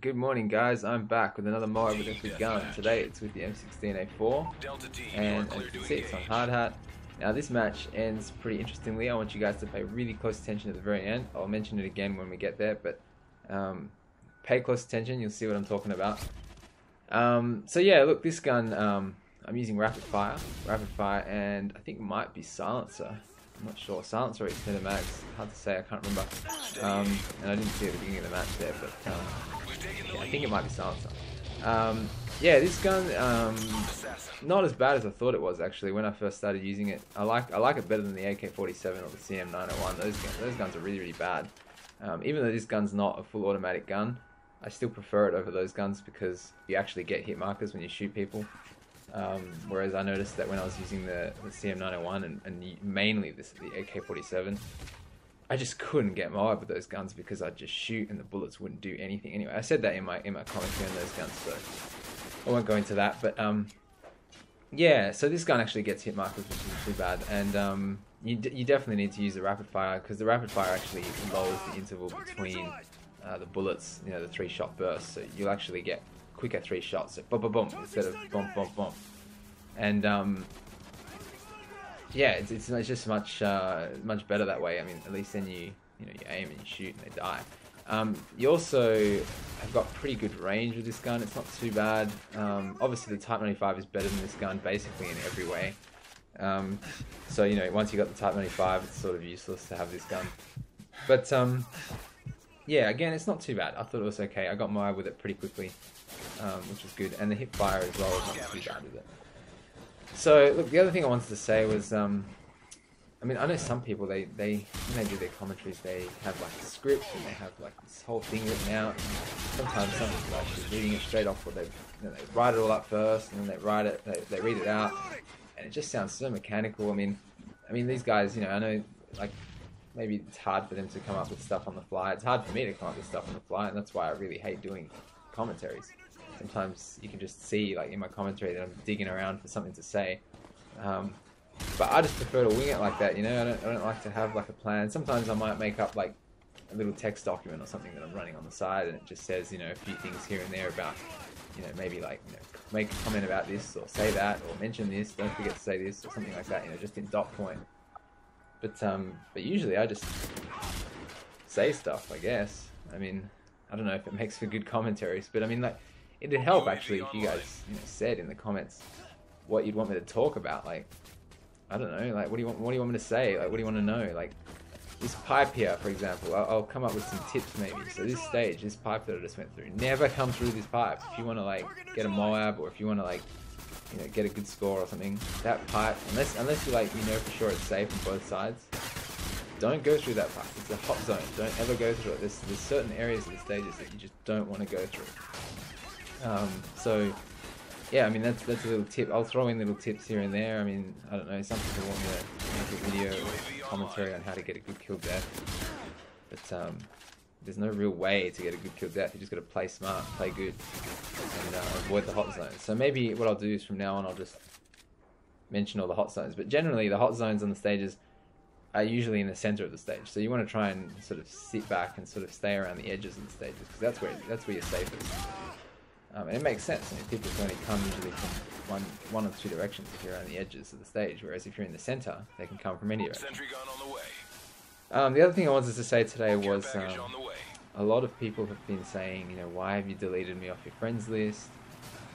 Good morning, guys. I'm back with another M.o.a.b with a good gun. Today it's with the M16A4, and as you can see, it's on hard hat. Now this match ends pretty interestingly. I want you guys to pay really close attention at the very end. I'll mention it again when we get there, but pay close attention. You'll see what I'm talking about. So yeah, look, this gun I'm using rapid fire, and I think it might be silencer. I'm not sure. Silencer or extended mags. Hard to say. I can't remember. And I didn't see at the beginning of the match there, but yeah, I think it might be silencer. Yeah, this gun not as bad as I thought it was actually when I first started using it. I like it better than the AK-47 or the CM901. Those guns are really bad. Even though this gun's not a full automatic gun, I still prefer it over those guns because you actually get hit markers when you shoot people. Whereas I noticed that when I was using the CM901 and mainly the AK-47, I just couldn't get M.o.a.b with those guns because I'd just shoot and the bullets wouldn't do anything. Anyway, I said that in my commentary on those guns, so I won't go into that. But yeah, so this gun actually gets hit markers, which is too bad. And you definitely need to use the rapid fire because the rapid fire actually lowers the interval between the bullets. You know, the 3-shot burst, so you'll actually get quicker 3 shots, so boom, boom, boom, instead of boom, boom, boom. And yeah, it's just much better that way. I mean, at least then you aim and you shoot and they die. You also have got pretty good range with this gun. It's not too bad. Obviously, the Type 95 is better than this gun, basically in every way. So once you got the Type 95, it's sort of useless to have this gun. But yeah, again, it's not too bad. I thought it was okay. I got M.o.a.b with it pretty quickly, which was good. And the hip fire as well is not too bad with it. So, look, the other thing I wanted to say was, I mean, I know some people, when they do their commentaries, they have like a script and they have like this whole thing written out. And sometimes some people are actually reading it straight off, or they write it all up first and then they read it out, and it just sounds so mechanical. I mean, these guys, I know, like, maybe it's hard for them to come up with stuff on the fly. It's hard for me to come up with stuff on the fly, and that's why I really hate doing commentaries. Sometimes you can just see, like in my commentary, that I'm digging around for something to say. But I just prefer to wing it like that, I don't like to have like a plan. Sometimes I might make up like a little text document or something that I'm running on the side, and it just says, a few things here and there about, maybe like, make a comment about this, or say that, or mention this, don't forget to say this, or something like that, just in dot point. But usually I just say stuff, I guess. I mean, I don't know if it makes for good commentaries, but I mean, like, it'd help actually if you guys, said in the comments what you'd want me to talk about. Like, I don't know, like, what do you want me to say? Like, what do you want to know? Like, this pipe here, for example, I'll come up with some tips maybe. So this stage, this pipe that I just went through, never come through this pipe. If you want to like get a M.o.a.b, or if you want to like, get a good score or something, that pipe, unless you like, for sure it's safe on both sides, don't go through that pipe. It's a hot zone. Don't ever go through it. There's certain areas of the stages that you just don't want to go through. So yeah, I mean, that's a little tip. I'll throw in little tips here and there. I mean, I don't know, some people want me to make a video or commentary on how to get a good kill death, but there's no real way to get a good kill death. You just got to play smart, play good, and avoid the hot zones. So maybe what I'll do is from now on I'll just mention all the hot zones, but generally the hot zones on the stages are usually in the center of the stage. So you want to try and sort of sit back and sort of stay around the edges of the stages, because that's where you're safest. And it makes sense. I mean, people can only come usually from one or two directions if you're around the edges of the stage, whereas if you're in the center, they can come from any direction. The other thing I wanted to say today was a lot of people have been saying, why have you deleted me off your friends list?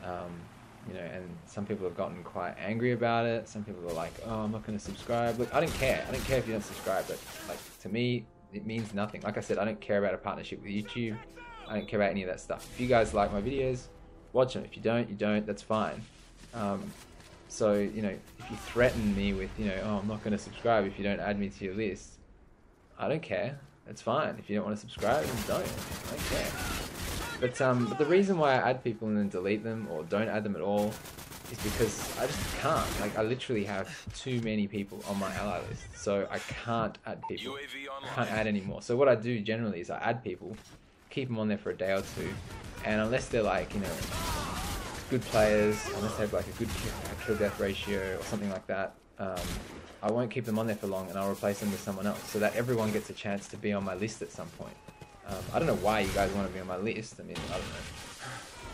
And some people have gotten quite angry about it. Some people are like, oh, I'm not going to subscribe. Look, I don't care. I don't care if you don't subscribe, but like, to me, it means nothing. Like I said, I don't care about a partnership with YouTube. I don't care about any of that stuff. If you guys like my videos, watch them. If you don't, you don't. That's fine. So, if you threaten me with, oh, I'm not going to subscribe if you don't add me to your list, I don't care. That's fine. If you don't want to subscribe, then don't. I don't care. But the reason why I add people and then delete them or don't add them at all is because I just can't. Like, I literally have too many people on my ally list, so I can't add people. I can't add anymore. So what I do generally is I add people, keep them on there for a day or two, and unless they're like, good players, unless they have like a good kill death ratio or something like that, I won't keep them on there for long, and I'll replace them with someone else so that everyone gets a chance to be on my list at some point. I don't know why you guys want to be on my list. I mean, I don't know.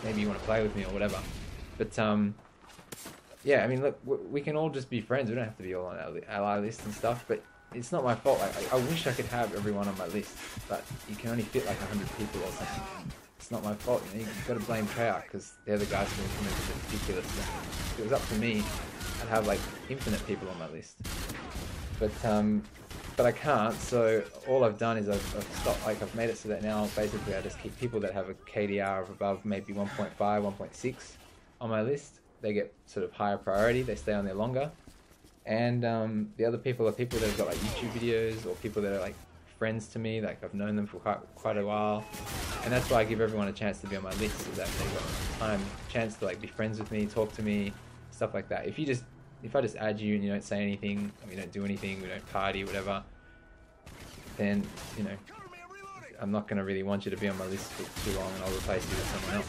Maybe you want to play with me or whatever. But yeah, I mean, look, we can all just be friends. We don't have to be all on our ally list and stuff. But it's not my fault. Like, I wish I could have everyone on my list, but you can only fit like 100 people or something. It's not my fault. You know, you've got to blame Treyarch because they're the guys who implemented the ridiculous thing. If it was up to me, I'd have like infinite people on my list. But I can't. So all I've done is I've stopped. Like, I've made it so that now basically I just keep people that have a KDR of above maybe 1.5, 1.6 on my list. They get sort of higher priority. They stay on there longer. And the other people are people that have got like YouTube videos or people that are like friends to me, like I've known them for quite a while, and that's why I give everyone a chance to be on my list, so that they've got chance to like be friends with me, talk to me, stuff like that. If I just add you and you don't say anything, we don't do anything, we don't party, whatever, then you know I'm not going to really want you to be on my list for too long, and I'll replace you with someone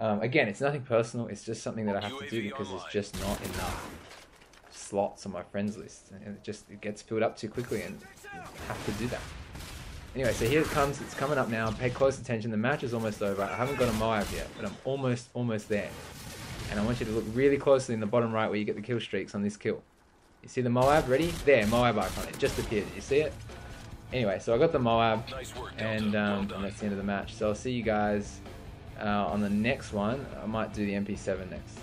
else. Again, it's nothing personal, it's just something that I have to do because there's just not enough slots on my friends list, and it gets filled up too quickly, and you have to do that. Anyway, so here it comes. It's coming up now. Pay close attention. The match is almost over. I haven't got a MOAB yet, but I'm almost there. And I want you to look really closely in the bottom right where you get the kill streaks on this kill. You see the MOAB? Ready? There, MOAB icon. It just appeared. Did you see it? Anyway, so I got the MOAB, and that's the end of the match. So I'll see you guys on the next one. I might do the MP7 next.